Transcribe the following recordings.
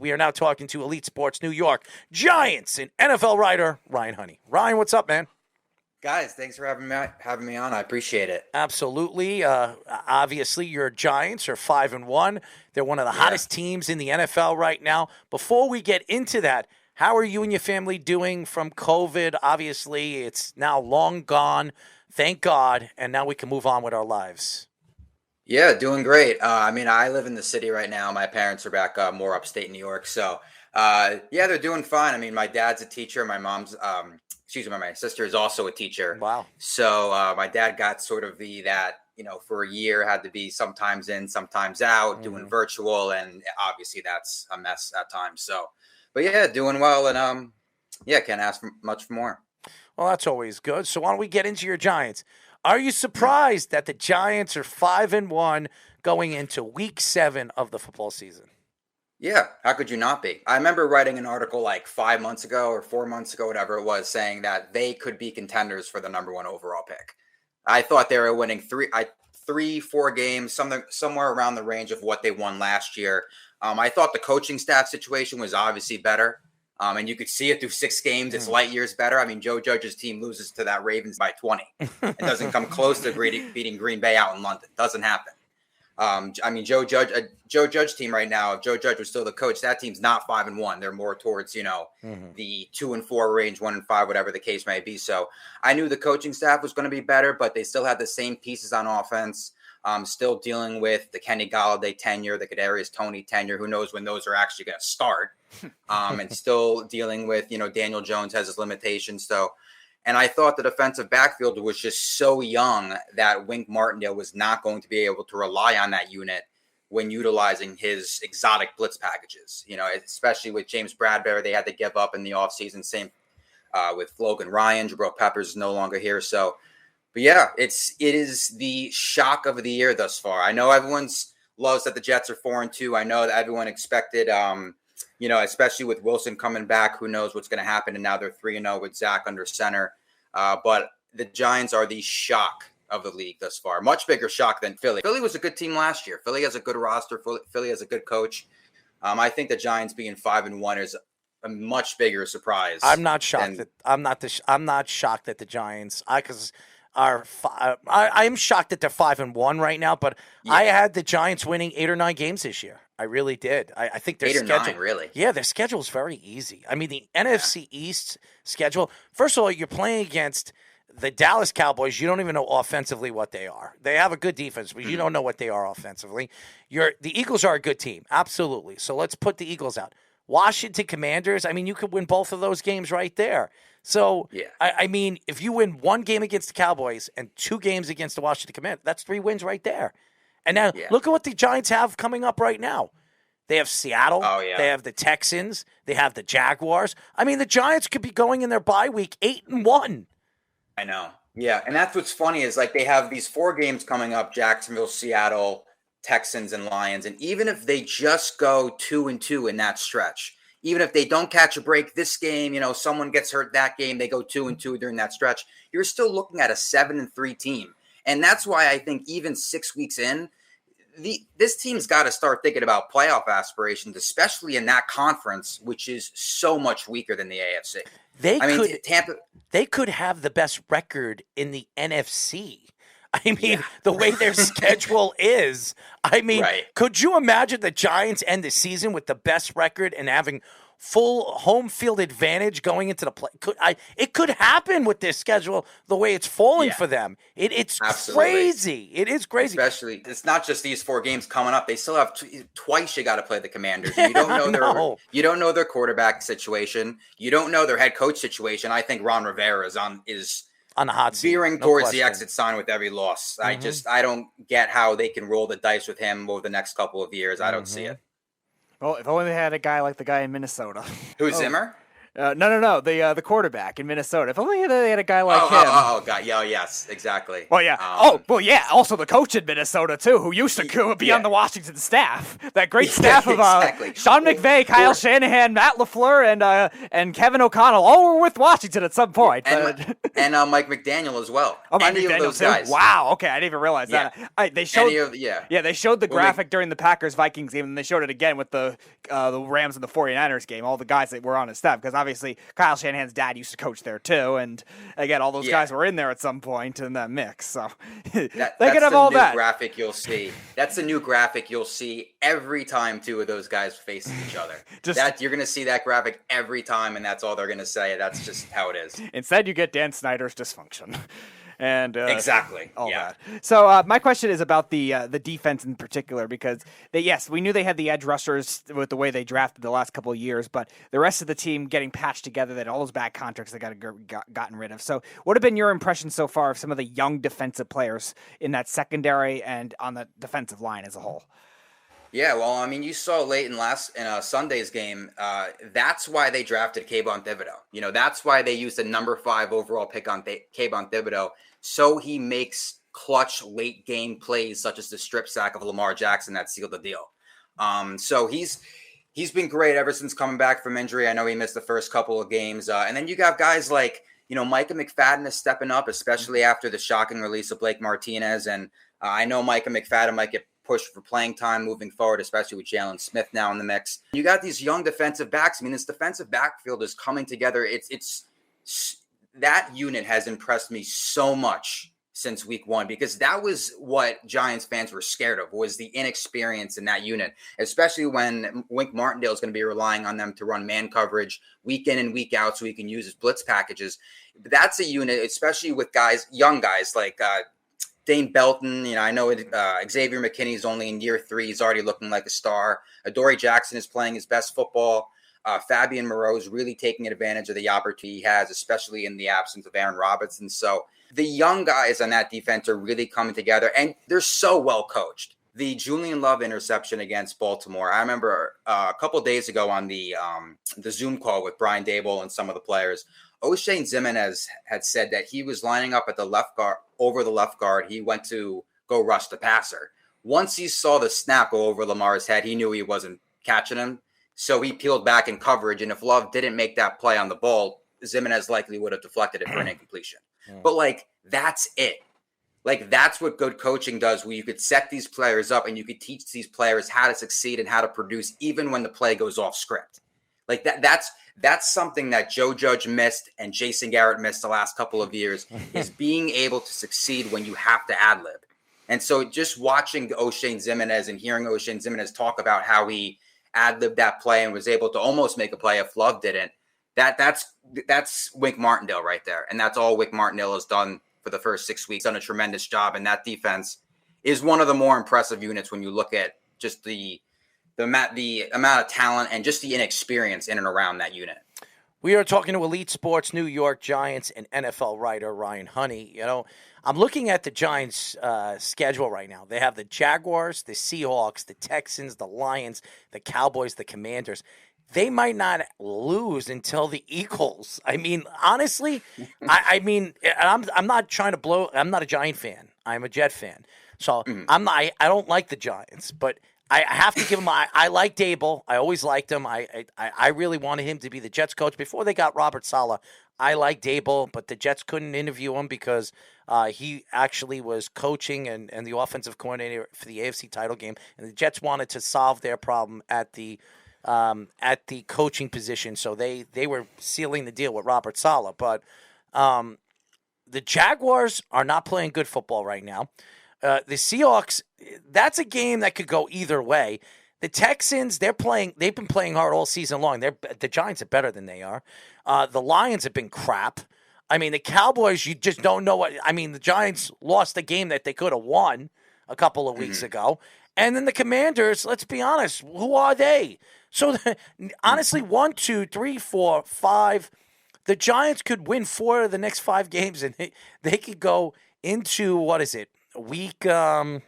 We are now talking to Elite Sports New York Giants and NFL writer Ryan Honey. Ryan, what's up, man? Guys, thanks for having me on. I appreciate it. Absolutely. Obviously, your Giants are 5-1. They're one of the hottest teams in the NFL right now. Before we get into that, how are you and your family doing from COVID? Obviously, it's now long gone. Thank God. And now we can move on with our lives. Yeah, doing great. I live in the city right now. My parents are back more upstate New York. So, they're doing fine. I mean, my dad's a teacher. My sister is also a teacher. Wow. So my dad got sort of for a year had to be sometimes in, sometimes out, doing virtual. And obviously that's a mess at times. So, but yeah, doing well. And can't ask for much more. Well, that's always good. So why don't we get into your Giants? Are you surprised that the Giants are 5-1 going into week 7 of the football season? Yeah, how could you not be? I remember writing an article like 5 months ago or 4 months ago, whatever it was, saying that they could be contenders for the number 1 overall pick. I thought they were winning 3-4 games, somewhere around the range of what they won last year. I thought the coaching staff situation was obviously better. And you could see it through 6 games. It's light years better. I mean, Joe Judge's team loses to that Ravens by 20. It doesn't come close to beating Green Bay out in London. Doesn't happen. Joe Judge's team right now, if Joe Judge was still the coach, that team's not 5-1. They're more towards, the 2-4 range, 1-5, whatever the case may be. So I knew the coaching staff was going to be better, but they still had the same pieces on offense. Still dealing with the Kenny Golladay tenure, the Kadarius Toney tenure. Who knows when those are actually going to start? And still dealing with, Daniel Jones has his limitations. So, and I thought the defensive backfield was just so young that WInk Martindale was not going to be able to rely on that unit when utilizing his exotic blitz packages. Especially with James Bradbury, they had to give up in the offseason. Same with Logan Ryan. Jabril Peppers is no longer here. So, but yeah, it is the shock of the year thus far. I know everyone loves that the Jets are 4-2. I know that everyone expected, especially with Wilson coming back, who knows what's going to happen. And now they're 3-0 with Zach under center. But the Giants are the shock of the league thus far. Much bigger shock than Philly. Philly was a good team last year. Philly has a good roster. Philly has a good coach. I think the Giants being 5-1 is a much bigger surprise. I'm not shocked I'm not shocked that the Giants. I am shocked that they're 5-1 right now, but yeah. I had the Giants winning 8 or 9 games this year. I really did. I think their 8 or schedule, 9, really. Yeah, their schedule is very easy. I mean, the NFC East schedule. First of all, you're playing against the Dallas Cowboys. You don't even know offensively what they are. They have a good defense, but you don't know what they are offensively. The Eagles are a good team, absolutely. So let's put the Eagles out. Washington Commanders. I mean, you could win both of those games right there. So, yeah. I mean, if you win 1 game against the Cowboys and 2 games against the Washington Commanders, that's 3 wins right there. And now look at what the Giants have coming up right now. They have Seattle. Oh, yeah. They have the Texans. They have the Jaguars. I mean, the Giants could be going in their bye week 8-1. I know. Yeah, and that's what's funny is like they have these 4 games coming up, Jacksonville, Seattle, Texans, and Lions. And even if they just go 2-2 in that stretch, even if they don't catch a break this game, someone gets hurt that game, they go 2-2 during that stretch, you're still looking at a 7-3 team. And that's why I think even 6 weeks in, this team's got to start thinking about playoff aspirations, especially in that conference, which is so much weaker than the AFC. They could have the best record in the NFC. I mean, the way their schedule is. I mean, Could you imagine the Giants end the season with the best record and having full home field advantage going into the play? It could happen with this schedule the way it's falling for them. It's crazy. It is crazy. Especially, it's not just these 4 games coming up. They still have twice you got to play the Commanders. You don't know you don't know their quarterback situation. You don't know their head coach situation. I think Ron Rivera is on the hot seat. Veering towards the exit sign with every loss. Mm-hmm. I don't get how they can roll the dice with him over the next couple of years. I don't see it. Well, if only they had a guy like the guy in Minnesota. Who's Zimmer? No. The quarterback in Minnesota. If only they had a guy like him. God. Yeah, yes, exactly. Well, yeah. Also the coach in Minnesota too, who used to be on the Washington staff. That great staff of Sean McVay, Kyle Shanahan, Matt LaFleur, and Kevin O'Connell all were with Washington at some point. And Mike McDaniel as well. Oh, Mike Any McDaniel of those too. guys. Wow. Okay, I didn't even realize that. They showed. They showed the graphic during the Packers-Vikings game, and they showed it again with the Rams and the 49ers game. All the guys that were on his staff, because obviously Kyle Shanahan's dad used to coach there too, and again, all those guys were in there at some point in that mix. So they could have all that. Graphic you'll see. That's the new graphic you'll see every time two of those guys face each other. You're going to see that graphic every time, and that's all they're going to say. That's just how it is. Instead, you get Dan Snyder's dysfunction. And exactly all that. So my question is about the defense in particular, because we knew they had the edge rushers with the way they drafted the last couple of years, but the rest of the team getting patched together, that all those bad contracts they gotten rid of. So what have been your impressions so far of some of the young defensive players in that secondary and on the defensive line as a whole? Yeah, well, I mean, you saw late in Sunday's game. That's why they drafted Kayvon Thibodeau. That's why they used the number 5 overall pick on Kayvon Thibodeau. So he makes clutch late game plays such as the strip sack of Lamar Jackson that sealed the deal. So he's been great ever since coming back from injury. I know he missed the first couple of games. And then you got guys like, Micah McFadden is stepping up, especially after the shocking release of Blake Martinez. And I know Micah McFadden might get pushed for playing time moving forward, especially with Jalen Smith now in the mix. You got these young defensive backs. I mean, this defensive backfield is coming together. It's that unit has impressed me so much since week 1, because that was what Giants fans were scared of, was the inexperience in that unit, especially when WInk Martindale is going to be relying on them to run man coverage week in and week out so he can use his blitz packages. That's a unit, especially with young guys like Dane Belton. I know Xavier McKinney is only in year 3. He's already looking like a star. Adoree Jackson is playing his best football. Fabian Moreau is really taking advantage of the opportunity he has, especially in the absence of Aaron Robinson. So the young guys on that defense are really coming together, and they're so well coached. The Julian Love interception against Baltimore, I remember a couple days ago on the Zoom call with Brian Daboll and some of the players, O'Shane Ximines had said that he was lining up at the left guard, over the left guard. He went to go rush the passer. Once he saw the snap go over Lamar's head, he knew he wasn't catching him. So he peeled back in coverage. And if Love didn't make that play on the ball, Ximines likely would have deflected it for an incompletion. But that's it. That's what good coaching does, where you could set these players up and you could teach these players how to succeed and how to produce even when the play goes off script. That's something that Joe Judge missed and Jason Garrett missed the last couple of years, is being able to succeed when you have to ad-lib. And so just watching O'Shane Ximines and hearing O'Shane Ximines talk about how he ad-libbed that play and was able to almost make a play if Love didn't, that's WInk Martindale right there. And that's all WInk Martindale has done for the first 6 weeks. Done a tremendous job. And that defense is one of the more impressive units when you look at just the amount of talent and just the inexperience in and around that unit. We are talking to Elite Sports New York Giants and NFL writer Ryan Honey. I'm looking at the Giants' schedule right now. They have the Jaguars, the Seahawks, the Texans, the Lions, the Cowboys, the Commanders. They might not lose until the Eagles. I mean, honestly, I'm not trying to blow. I'm not a Giant fan. I'm a Jet fan. So I don't like the Giants, but I have to give him. I like Dable. I always liked him. I really wanted him to be the Jets coach before they got Robert Saleh. I like Dable, but the Jets couldn't interview him because he actually was coaching and the offensive coordinator for the AFC title game, and the Jets wanted to solve their problem at the coaching position, so they were sealing the deal with Robert Saleh. But the Jaguars are not playing good football right now. The Seahawks, that's a game that could go either way. The Texans, they've been playing hard all season long. The Giants are better than they are. The Lions have been crap. I mean, the Cowboys, you just don't know what. I mean, the Giants lost a game that they could have won a couple of weeks ago. And then the Commanders, let's be honest, who are they? So, honestly, 1, 2, 3, 4, 5. The Giants could win 4 of the next 5 games, and they could go into, what is it, week 12?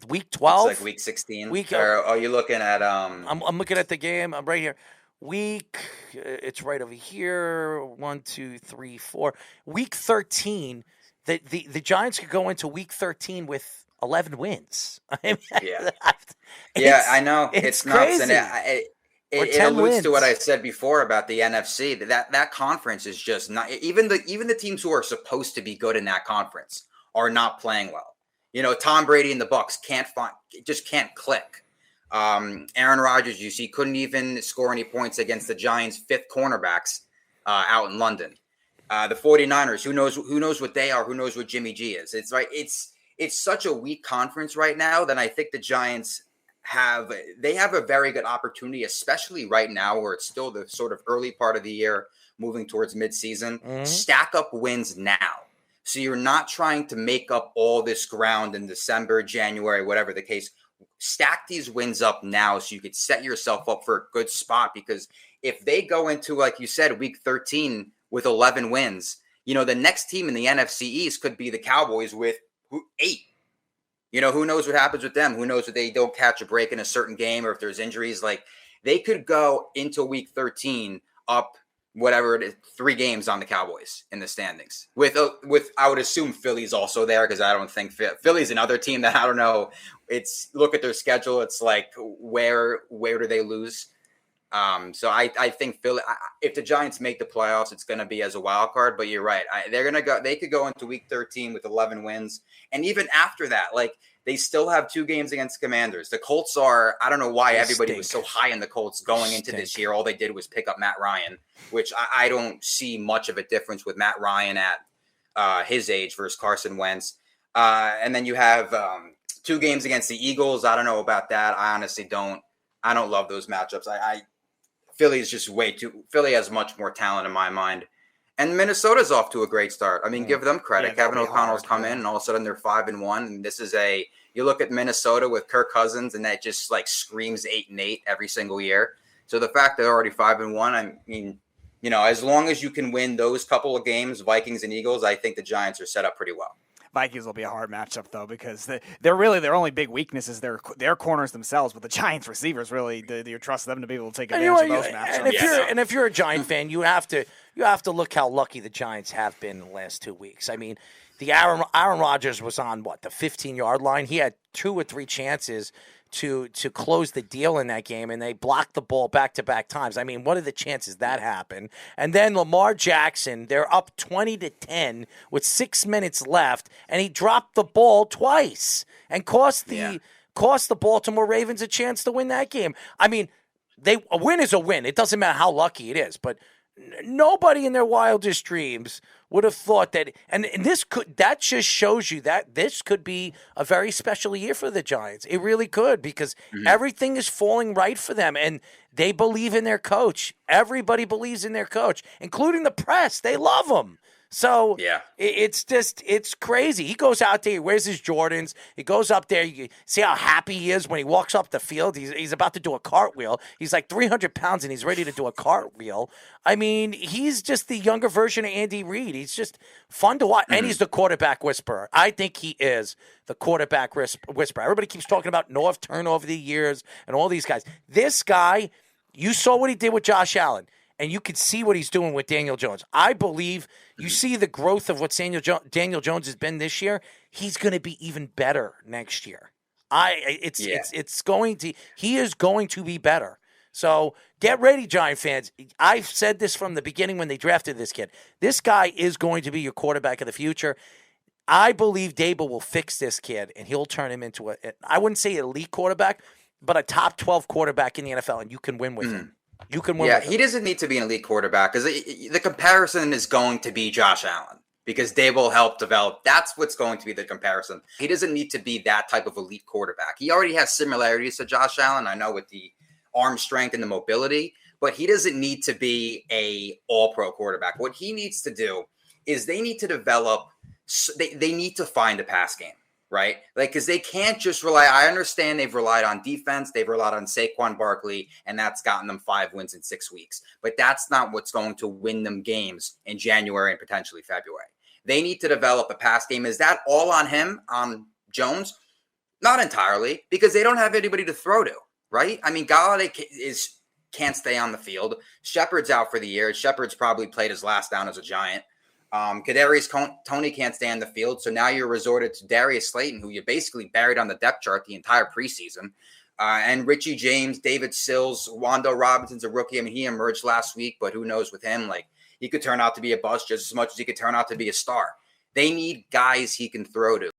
It's like week 16. Are you looking at? I'm looking at the game. I'm right here. it's right over here. 1, 2, 3, 4. Week 13. The Giants could go into week 13 with 11 wins. I mean, Yeah. Yeah, I know. It's nuts. crazy. And Or it 10 alludes to what I wins. said before about the NFC. That conference is just not, even the teams who are supposed to be good in that conference are not playing well. Tom Brady and the Bucks just can't click. Aaron Rodgers, you see, couldn't even score any points against the Giants' fifth cornerbacks out in London. The 49ers, who knows what they are, who knows what Jimmy G is. It's such a weak conference right now that I think the Giants have a very good opportunity, especially right now where it's still the sort of early part of the year, moving towards midseason. Mhm. Stack up wins now. So you're not trying to make up all this ground in December, January, whatever the case. Stack these wins up now so you could set yourself up for a good spot, because if they go into, like you said, week 13 with 11 wins, the next team in the NFC East could be the Cowboys with 8. Who knows what happens with them? Who knows if they don't catch a break in a certain game or if there's injuries? Like, they could go into week 13 up whatever it is, 3 games on the Cowboys in the standings. With I would assume Philly's also there, because I don't think Philly's another team that I don't know. Look at their schedule. It's like, where do they lose? So I think Philly, if the Giants make the playoffs, it's going to be as a wild card. But you're right; they could go into week 13 with 11 wins, and even after that, like, they still have 2 games against Commanders. The Colts I don't know why everybody was so high on the Colts going into this year. All they did was pick up Matt Ryan, which I don't see much of a difference with Matt Ryan at his age versus Carson Wentz. And then you have 2 games against the Eagles. I don't know about that. I honestly don't. I don't love those matchups. Philly is just Philly has much more talent in my mind. And Minnesota's off to a great start. I mean, give them credit. Yeah, Kevin O'Connell's come in, and all of a sudden they're 5-1. And this is you look at Minnesota with Kirk Cousins, and that just like screams 8-8 every single year. So the fact they're already 5-1, I mean, as long as you can win those couple of games, Vikings and Eagles, I think the Giants are set up pretty well. Vikings will be a hard matchup, though, because they're really their only big weakness is their corners themselves. But the Giants receivers, really, do you trust them to be able to take advantage of those matchups? And if you're a Giant fan, you have to look how lucky the Giants have been in the last 2 weeks. I mean, the Aaron Rodgers was on the 15-yard line. He had 2 or 3 chances to close the deal in that game, and they blocked the ball back-to-back times. I mean, what are the chances that happened? And then Lamar Jackson, they're up 20-10 with 6 minutes left, and he dropped the ball twice and cost the Baltimore Ravens a chance to win that game. I mean, a win is a win. It doesn't matter how lucky it is, but nobody in their wildest dreams would have thought that, and that just shows you that this could be a very special year for the Giants. It really could, because everything is falling right for them, and they believe in their coach. Everybody believes in their coach, including the press. They love him. So it's crazy. He goes out there, he wears his Jordans, he goes up there, you see how happy he is when he walks up the field. He's about to do a cartwheel. He's like 300 pounds and he's ready to do a cartwheel. I mean, he's just the younger version of Andy Reid. He's just fun to watch. And he's the quarterback whisperer. I think he is the quarterback whisperer. Everybody keeps talking about North Turn over the years and all these guys. This guy, you saw what he did with Josh Allen. And you can see what he's doing with Daniel Jones. I believe you see the growth of what Daniel Jones has been this year. He's going to be even better next year. He is going to be better. So get ready, Giant fans. I've said this from the beginning when they drafted this kid. This guy is going to be your quarterback of the future. I believe Dable will fix this kid, and he'll turn him into I wouldn't say elite quarterback, but a top 12 quarterback in the NFL, and you can win with him. You can win. Yeah, he doesn't need to be an elite quarterback, because the comparison is going to be Josh Allen, because Dable helped develop. That's what's going to be the comparison. He doesn't need to be that type of elite quarterback. He already has similarities to Josh Allen, I know, with the arm strength and the mobility, but he doesn't need to be a all-pro quarterback. What he needs to do is they need to develop. They need to find a pass game. Right? Like, because they can't just rely. I understand they've relied on defense. They've relied on Saquon Barkley, and that's gotten them 5 wins in 6 weeks. But that's not what's going to win them games in January and potentially February. They need to develop a pass game. Is that all on him, on Jones? Not entirely, because they don't have anybody to throw to, right? I mean, Galladay is can't stay on the field. Shepard's out for the year. Shepard's probably played his last down as a Giant. Kadarius Toney can't stay on the field, so now you're resorted to Darius Slayton, who you basically buried on the depth chart the entire preseason. And Richie James, David Sills, Wando Robinson's a rookie. I mean, he emerged last week, but who knows with him? Like, he could turn out to be a bust just as much as he could turn out to be a star. They need guys he can throw to.